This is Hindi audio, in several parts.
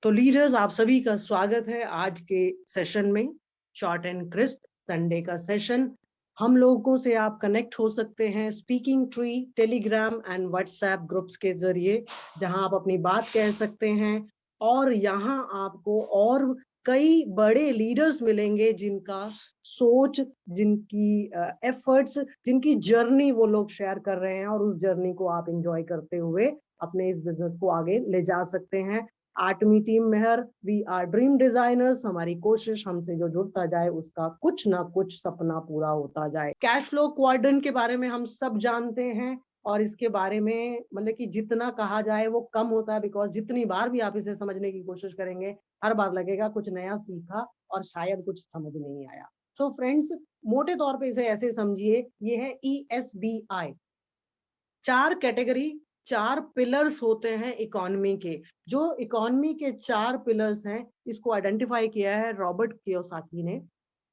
तो लीडर्स, आप सभी का स्वागत है आज के सेशन में। शॉर्ट एंड क्रिस्प संडे का सेशन। हम लोगों से आप कनेक्ट हो सकते हैं speaking tree, Telegram and WhatsApp groups के जरिए, जहां आप अपनी बात कह सकते हैं। और यहाँ आपको और कई बड़े लीडर्स मिलेंगे जिनका सोच, जिनकी एफर्ट्स, जिनकी जर्नी वो लोग शेयर कर रहे हैं, और उस जर्नी को आप एंजॉय करते हुए अपने इस बिजनेस को आगे ले जा सकते हैं। Atomy team Mehar, we are dream designers. हमारी कोशिश, हमसे जो जुड़ता जाए उसका कुछ ना कुछ सपना पूरा होता जाए। कैश फ्लो क्वाड्रेंट के बारे में हम सब जानते हैं, और इसके बारे में मतलब कि जितना कहा जाए वो कम होता है, बिकॉज जितनी बार भी आप इसे समझने की कोशिश करेंगे, हर बार लगेगा कुछ नया सीखा और शायद कुछ समझ नहीं आया। सो फ्रेंड्स, मोटे तौर पे इसे ऐसे समझिए, ये है ESBI। 4 कैटेगरी, 4 पिलर्स होते हैं इकोनॉमी के। जो इकोनॉमी के 4 पिलर्स हैं, इसको आइडेंटिफाई किया है रॉबर्ट कियोसाकी ने।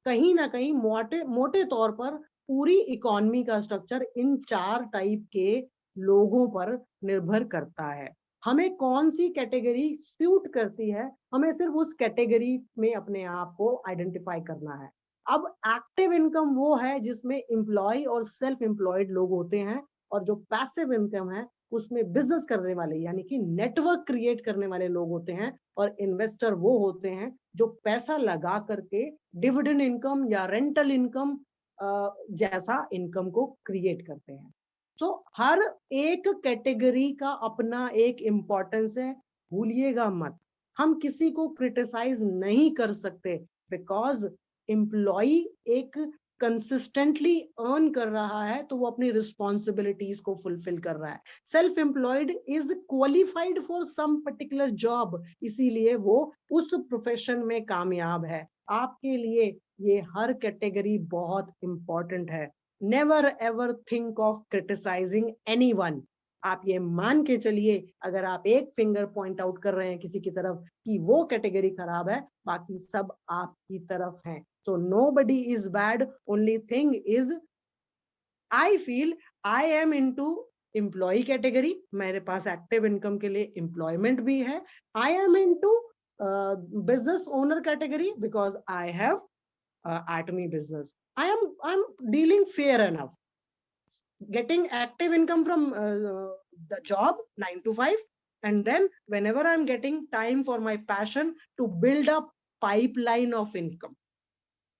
कहीं ना कहीं मोटे मोटे तौर पर पूरी इकोनॉमी का स्ट्रक्चर इन 4 टाइप के लोगों पर निर्भर करता है। हमें कौन सी कैटेगरी सूट करती है, हमें सिर्फ उस कैटेगरी में अपने आप को आइडेंटिफाई करना है। अब एक्टिव इनकम वो है जिसमें एम्प्लॉय और सेल्फ एम्प्लॉयड लोग होते हैं, और जो पैसिव इनकम है उसमें बिजनेस करने वाले यानी कि नेटवर्क क्रिएट करने वाले लोग होते हैं, और इन्वेस्टर वो होते हैं जो पैसा लगा करके डिविडेंड इनकम या रेंटल इनकम जैसा इनकम को क्रिएट करते हैं। सो हर एक कैटेगरी का अपना एक इम्पोर्टेंस है, भूलिएगा मत। हम किसी को क्रिटिसाइज नहीं कर सकते, बिकॉज एम्प्लॉय एक कंसिस्टेंटली अर्न कर रहा है तो वो अपनी रिस्पॉन्सिबिलिटीज को फुलफिल कर रहा है। Self employed is qualified for some particular job, इसीलिए वो उस प्रोफेशन में कामयाब है। आपके लिए ये हर कैटेगरी बहुत इंपॉर्टेंट है। Never ever think of criticising anyone. आप ये मान के चलिए, अगर आप एक फिंगर पॉइंट आउट कर रहे हैं किसी की तरफ कि वो कैटेगरी खराब है, बाकी सब आपकी तरफ हैं। So nobody is bad. Only thing is, I feel I am into employ category. मेरे पास एक्टिव इनकम के लिए एम्प्लॉयमेंट भी है। I am into business owner category because I have atomy business. I'm dealing fair enough, getting active income from the job 9 to 5, and then whenever I'm getting time for my passion to build up pipeline of income.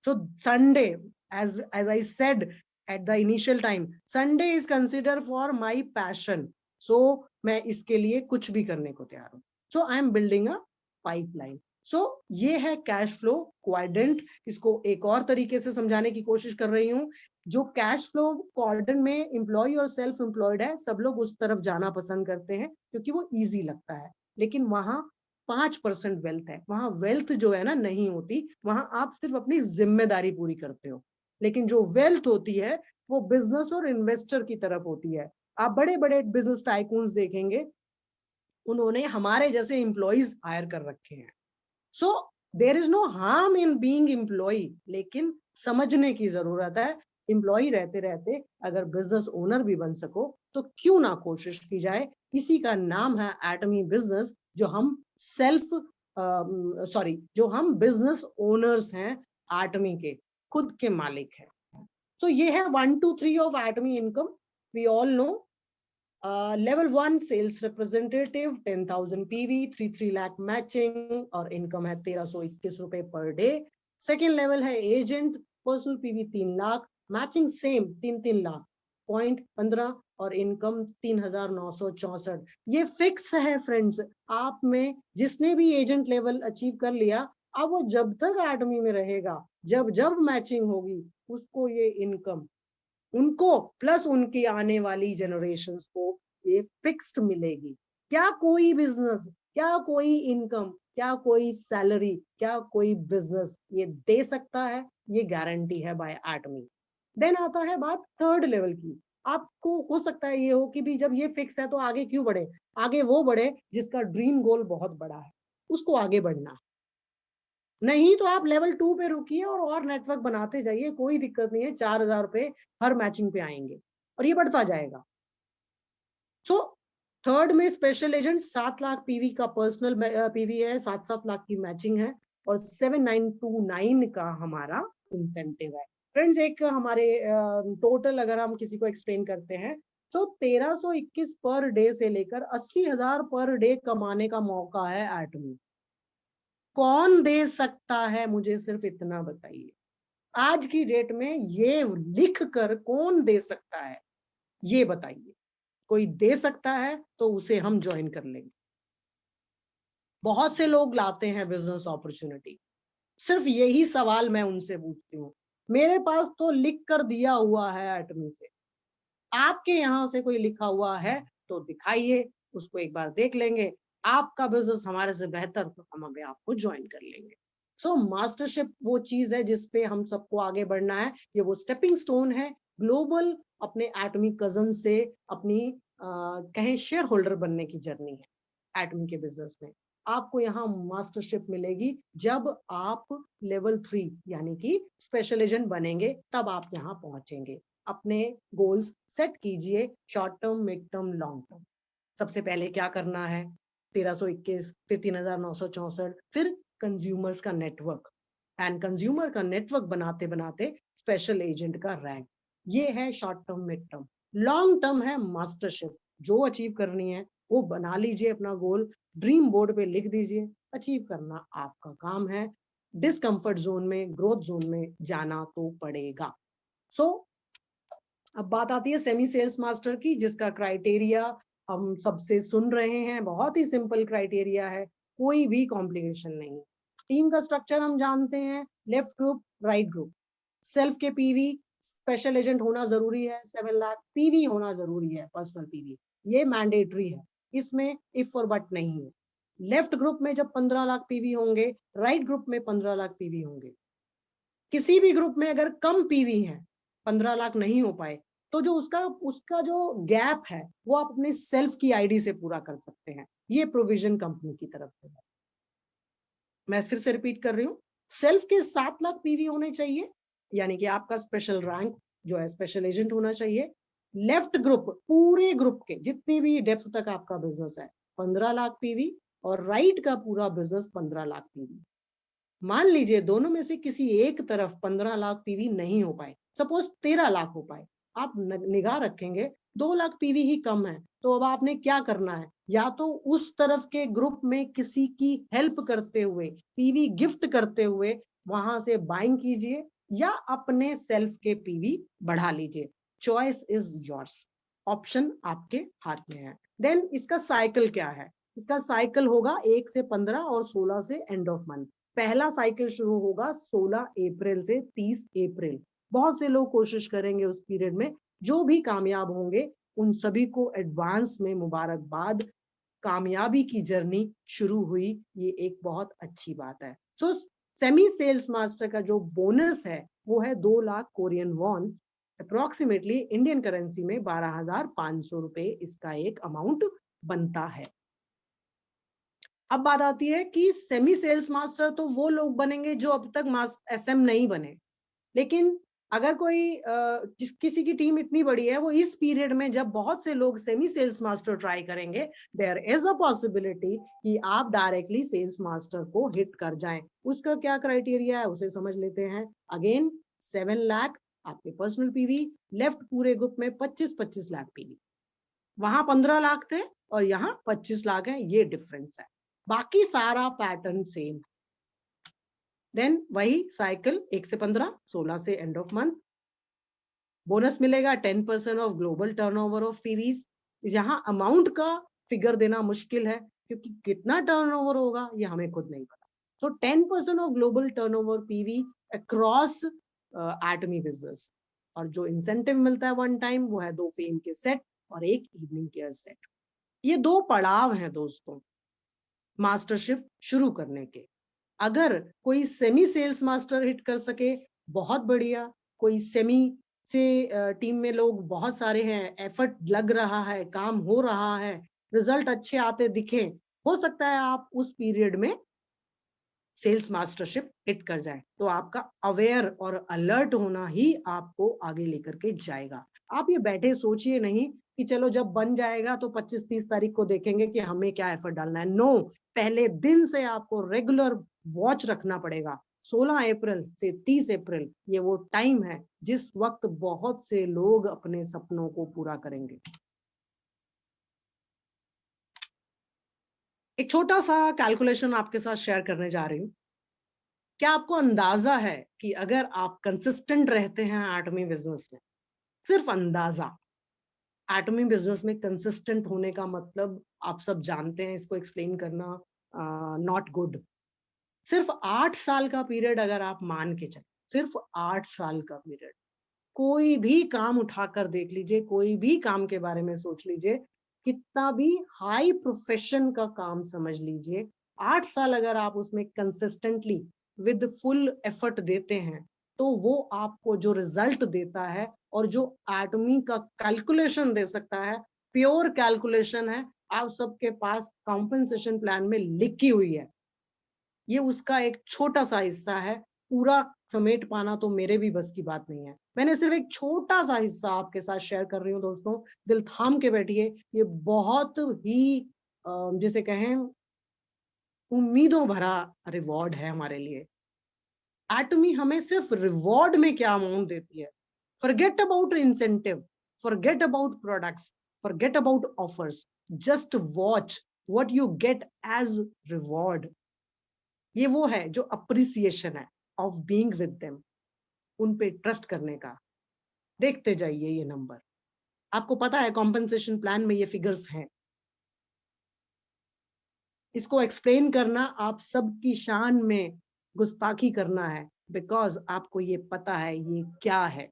So Sunday, as I said at the initial time, Sunday is considered for my passion. So मैं इसके लिए कुछ भी करने को तैयार हूँ. So I am building a pipeline. So ये है कैश फ्लो क्वाड्रेंट। इसको एक और तरीके से समझाने की कोशिश कर रही हूँ। जो कैश फ्लो क्वाड्रेंट में एम्प्लॉय और सेल्फ एम्प्लॉयड है, सब लोग उस तरफ जाना पसंद करते हैं क्योंकि वो इजी लगता है। लेकिन वहां 5% वेल्थ है, वहां वेल्थ जो है ना नहीं होती, वहां आप सिर्फ अपनी जिम्मेदारी पूरी करते हो। लेकिन जो वेल्थ होती है वो बिजनेस और इन्वेस्टर की तरफ होती है। आप बड़े बड़े बिजनेस टाइकून्स देखेंगे, उन्होंने हमारे जैसे एम्प्लॉयज हायर कर रखे हैं। So there is no harm in being employ, लेकिन समझने की जरूरत है। एम्प्लॉय रहते रहते अगर बिजनेस ओनर भी बन सको तो क्यों ना कोशिश की जाए। इसी का नाम है एटमी बिजनेस, जो हम सेल्फ जो हम बिजनेस ओनर्स हैं, एटमी के खुद के मालिक हैं। सो ये है 1 2 3 of Atomy income. We all know level 1 sales representative 10,000 PV, 3 lakh matching, और इनकम है 1321 रुपए पर डे। सेकेंड लेवल है agent, personal PV 3 lakh, matching same 3 lakh, point 15, और इनकम 3,964। ये फिक्स है फ्रेंड्स। आप में जिसने भी एजेंट लेवल अचीव कर लिया, अब वो जब तक एटमी में रहेगा, जब जब मैचिंग होगी, उसको ये इनकम, उनको प्लस उनकी आने वाली जनरेशन्स को ये फिक्स्ड मिलेगी। क्या कोई बिजनेस, क्या कोई इनकम, क्या कोई सैलरी, क्या कोई बिजनेस ये दे सकता है? ये गारंटी है बाय एटमी। देन आता है बात थर्ड लेवल की। आपको हो सकता है ये हो कि भी जब ये फिक्स है तो आगे क्यों बढ़े। आगे वो बढ़े जिसका ड्रीम गोल बहुत बड़ा है, उसको आगे बढ़ना है। नहीं तो आप लेवल 2 पे रुकिए और नेटवर्क बनाते जाइए, कोई दिक्कत नहीं है। 4,000 रुपए हर मैचिंग पे आएंगे और ये बढ़ता जाएगा। सो थर्ड में स्पेशल एजेंट 7 लाख पीवी का पर्सनल पीवी है, 7-7 लाख की मैचिंग है, और 7929 का हमारा इंसेंटिव है। फ्रेंड्स, एक हमारे टोटल अगर हम किसी को एक्सप्लेन करते हैं तो 1321 पर डे से लेकर 80,000 पर डे कमाने का मौका है एटमी। कौन दे सकता है, मुझे सिर्फ इतना बताइए, आज की डेट में ये लिख कर कौन दे सकता है, ये बताइए। कोई दे सकता है तो उसे हम ज्वाइन कर लेंगे। बहुत से लोग लाते हैं बिजनेस अपॉर्चुनिटी, सिर्फ यही सवाल मैं उनसे पूछती हूँ। मेरे पास तो लिख कर दिया हुआ है एटमी से, आपके यहां से कोई लिखा हुआ है तो दिखाइए, उसको एक बार देख लेंगे। आपका बिजनेस हमारे से बेहतर तो हम अभी आपको ज्वाइन कर लेंगे। सो मास्टरशिप वो चीज है जिसपे हम सबको आगे बढ़ना है। ये वो स्टेपिंग स्टोन है ग्लोबल अपने एटमी कजन से अपनी कहें शेयर होल्डर बनने की जर्नी है एटमी के बिजनेस में। आपको यहाँ मास्टरशिप मिलेगी जब आप लेवल 3 यानी कि स्पेशल एजेंट बनेंगे, तब आप यहाँ पहुंचेंगे। अपने गोल्स सेट कीजिए, short term, mid term, long term. सबसे पहले क्या करना है, 1321, फिर 3964, फिर कंज्यूमर्स का नेटवर्क, एंड कंज्यूमर का नेटवर्क बनाते बनाते स्पेशल एजेंट का रैंक। ये है short term, mid term. Long term है मास्टरशिप। जो अचीव करनी है वो बना लीजिए, अपना गोल ड्रीम बोर्ड पे लिख दीजिए, अचीव करना आपका काम है। डिस्कंफर्ट जोन में, ग्रोथ जोन में जाना तो पड़ेगा। सो अब बात आती है सेमी सेल्स मास्टर की, जिसका क्राइटेरिया हम सबसे सुन रहे हैं। बहुत ही सिंपल क्राइटेरिया है, कोई भी कॉम्प्लिकेशन नहीं। टीम का स्ट्रक्चर हम जानते हैं, left group, right group. Self के पीवी, स्पेशल एजेंट होना जरूरी है, 7 लाख पीवी होना जरूरी है, पर्सनल पीवी, ये मैंडेटरी है, इसमें इफ और बट नहीं है। लेफ्ट ग्रुप में जब 15 लाख पीवी होंगे, राइट ग्रुप में 15 लाख पीवी होंगे। किसी भी ग्रुप में अगर कम पीवी है, 15 लाख नहीं हो पाए, तो जो उसका उसका जो गैप है वो आप अपने सेल्फ की आईडी से पूरा कर सकते हैं। ये प्रोविजन कंपनी की तरफ से है। मैं फिर से रिपीट कर रही हूँ, सेल्फ के 7 लाख पीवी होने चाहिए, यानी कि आपका स्पेशल रैंक जो है स्पेशल एजेंट होना चाहिए। लेफ्ट ग्रुप, पूरे ग्रुप के जितनी भी डेप्थ तक आपका बिजनेस है, 15 लाख पीवी, और राइट का पूरा बिजनेस 15 लाख पीवी। मान लीजिए दोनों में से किसी एक तरफ 15 लाख पीवी नहीं हो पाए, सपोज 13 लाख हो पाए, आप निगाह रखेंगे 2 लाख पीवी ही कम है, तो अब आपने क्या करना है, या तो उस तरफ के ग्रुप में किसी की हेल्प करते हुए, पीवी गिफ्ट करते हुए वहां से बाइंग कीजिए, या अपने सेल्फ के पीवी बढ़ा लीजिए। चॉइस इज योर्स, ऑप्शन आपके हाथ में है। देन इसका साइकिल क्या है, इसका साइकिल होगा 1 से 15 और 16 से एंड ऑफ मंथ। पहला साइकिल शुरू होगा 16 अप्रैल से 30 अप्रैल। बहुत से लोग कोशिश करेंगे उस पीरियड में, जो भी कामयाब होंगे उन सभी को एडवांस में मुबारकबाद। कामयाबी की जर्नी शुरू हुई, ये एक बहुत अच्छी बात है। सो सेमी सेल्स मास्टर का जो बोनस है वो है 2 lakh Korean von, approximately Indian currency में 12,500 रुपए इसका एक अमाउंट बनता है। अब बात आती है कि सेमी सेल्स मास्टर तो वो लोग बनेंगे जो अब तक एसएम नहीं बने। लेकिन अगर कोई किसी की टीम इतनी बड़ी है, वो इस पीरियड में जब बहुत से लोग सेमी सेल्स मास्टर ट्राई करेंगे, देयर इज अ पॉसिबिलिटी कि आप डायरेक्टली सेल्स मास्टर को हिट कर जाएं। उसका क्या क्राइटेरिया है उसे समझ लेते हैं। अगेन 7 लाख आपके पर्सनल पीवी, लेफ्ट पूरे ग्रुप में 25-25 लाख पीवी। वहां 15 लाख थे और यहाँ 25 लाख है, ये डिफरेंस है। बाकी सारा पैटर्न सेम। देन वही साइकिल 1 से 15, 16 से एंड ऑफ मंथ। बोनस मिलेगा 10% ऑफ ग्लोबल टर्नओवर ऑफ पीवीज। यहाँ अमाउंट का फिगर देना मुश्किल है, क्योंकि कितना टर्नओवर होगा ये हमें खुद नहीं पता। So 10% of global turnover PV across Atomy business. और जो इंसेंटिव मिलता है वन टाइम, वो है 2 फेम के सेट और 1 इवनिंग केयर सेट। ये 2 पड़ाव हैं दोस्तों मास्टरशिप शुरू करने के। अगर कोई सेमी सेल्स मास्टर हिट कर सके, बहुत बढ़िया। कोई सेमी से टीम में लोग बहुत सारे हैं, एफर्ट लग रहा है, काम हो रहा है, रिजल्ट अच्छे आते दिखे, हो सकता है आप उस पीरियड में सेल्स मास्टरशिप हिट कर जाए। तो आपका अवेयर और अलर्ट होना ही आपको आगे लेकर के जाएगा। आप ये बैठे सोचिए नहीं कि चलो जब बन जाएगा तो 25-30 तारीख को देखेंगे कि हमें क्या एफर्ट डालना है। नो, पहले दिन से आपको रेगुलर वॉच रखना पड़ेगा। 16 अप्रैल से 30 अप्रैल ये वो टाइम है जिस वक्त बहुत से लोग अपने सपनों को पूरा करेंगे। एक छोटा सा कैलकुलेशन आपके साथ शेयर करने जा रही हूँ। क्या आपको अंदाजा है कि अगर आप कंसिस्टेंट रहते हैं एटमी बिजनेस में, सिर्फ अंदाजा, एटमी बिजनेस में कंसिस्टेंट होने का मतलब आप सब जानते हैं, इसको एक्सप्लेन करना नॉट गुड। सिर्फ 8 साल का पीरियड अगर आप मान के चले, सिर्फ 8 साल का पीरियड, कोई भी काम उठाकर देख लीजिए, कोई भी काम के बारे में सोच लीजिए, कितना भी हाई प्रोफेशन का काम समझ लीजिए, 8 साल अगर आप उसमें कंसिस्टेंटली विद फुल एफर्ट देते हैं, तो वो आपको जो रिजल्ट देता है और जो एटमी का कैलकुलेशन दे सकता है, प्योर कैलकुलेशन है, आप सबके पास कॉम्पेंसेशन प्लान में लिखी हुई है। ये उसका एक छोटा सा हिस्सा है, पूरा समेट पाना तो मेरे भी बस की बात नहीं है। मैंने सिर्फ एक छोटा सा हिस्सा आपके साथ शेयर कर रही हूँ दोस्तों, दिल थाम के बैठिए। ये बहुत ही जिसे कहें उम्मीदों भरा रिवॉर्ड है हमारे लिए। एटमी हमें सिर्फ रिवॉर्ड में क्या अमाउंट देती है, forget about incentive, forget about products, forget about offers, just watch what you get as reward. ये वो है जो अप्रिसिएशन है ऑफ बीइंग विद देम, उन पे ट्रस्ट करने का। देखते जाइए ये नंबर, आपको पता है कॉम्पेंसेशन प्लान में ये फिगर्स हैं। इसको एक्सप्लेन करना आप सबकी शान में गुस्ताखी करना है, बिकॉज आपको ये पता है ये क्या है।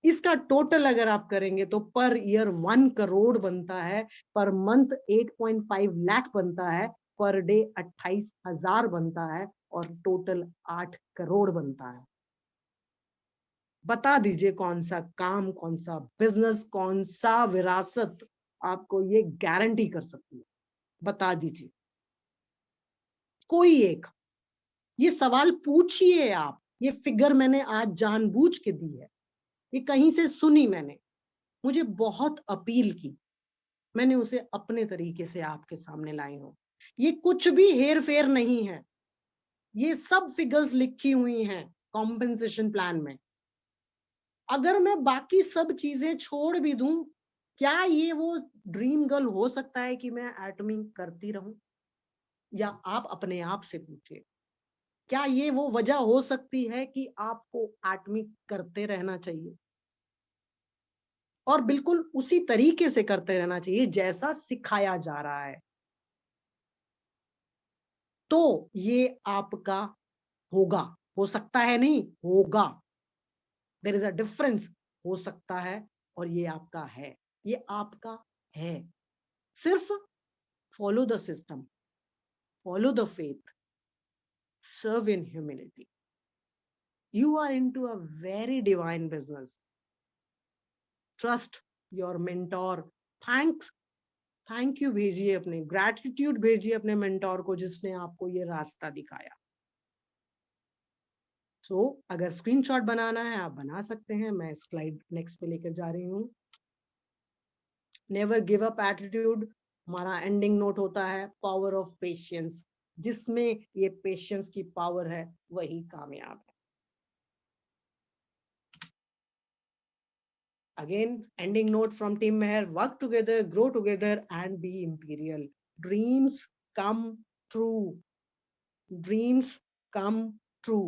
इसका टोटल अगर आप करेंगे तो पर ईयर 1 करोड़ बनता है, पर मंथ 8.5 लाख बनता है, पर डे 28,000 बनता है, और टोटल 8 करोड़ बनता है। बता दीजिए कौन सा काम, कौन सा बिजनेस, कौन सा विरासत आपको ये गारंटी कर सकती है, बता दीजिए कोई एक। ये सवाल पूछिए आप। ये फिगर मैंने आज जानबूझ के दी है, ये कहीं से सुनी मैंने, मुझे बहुत अपील की, मैंने उसे अपने तरीके से आपके सामने लाई हूं। ये कुछ भी हेर फेर नहीं है, ये सब फिगर्स लिखी हुई हैं कॉम्पेंसेशन प्लान में। अगर मैं बाकी सब चीजें छोड़ भी दूं, क्या ये वो ड्रीम गर्ल हो सकता है कि मैं एटमी करती रहूं? या आप अपने आप से पूछिए, क्या ये वो वजह हो सकती है कि आपको एटमी करते रहना चाहिए, और बिल्कुल उसी तरीके से करते रहना चाहिए जैसा सिखाया जा रहा है, तो ये आपका होगा। हो सकता है नहीं, होगा। There is a difference. हो सकता है और ये आपका है, ये आपका है। सिर्फ follow the system, follow the faith, serve in humility. You are into a very divine business. Trust your mentor. Thanks, thank you भेजिए, अपने ग्रैटिट्यूड भेजिए अपने मेंटोर को जिसने आपको ये रास्ता दिखाया। अगर स्क्रीनशॉट बनाना है आप बना सकते हैं, मैं स्लाइड नेक्स्ट पे लेकर जा रही हूँ। नेवर गिव अप एटीट्यूड, हमारा एंडिंग नोट होता है पावर ऑफ पेशेंस। जिसमें ये पेशेंस की पावर है वही कामयाब है। Again ending note from team Mehar, work together, grow together and be imperial. Dreams come true, dreams come true.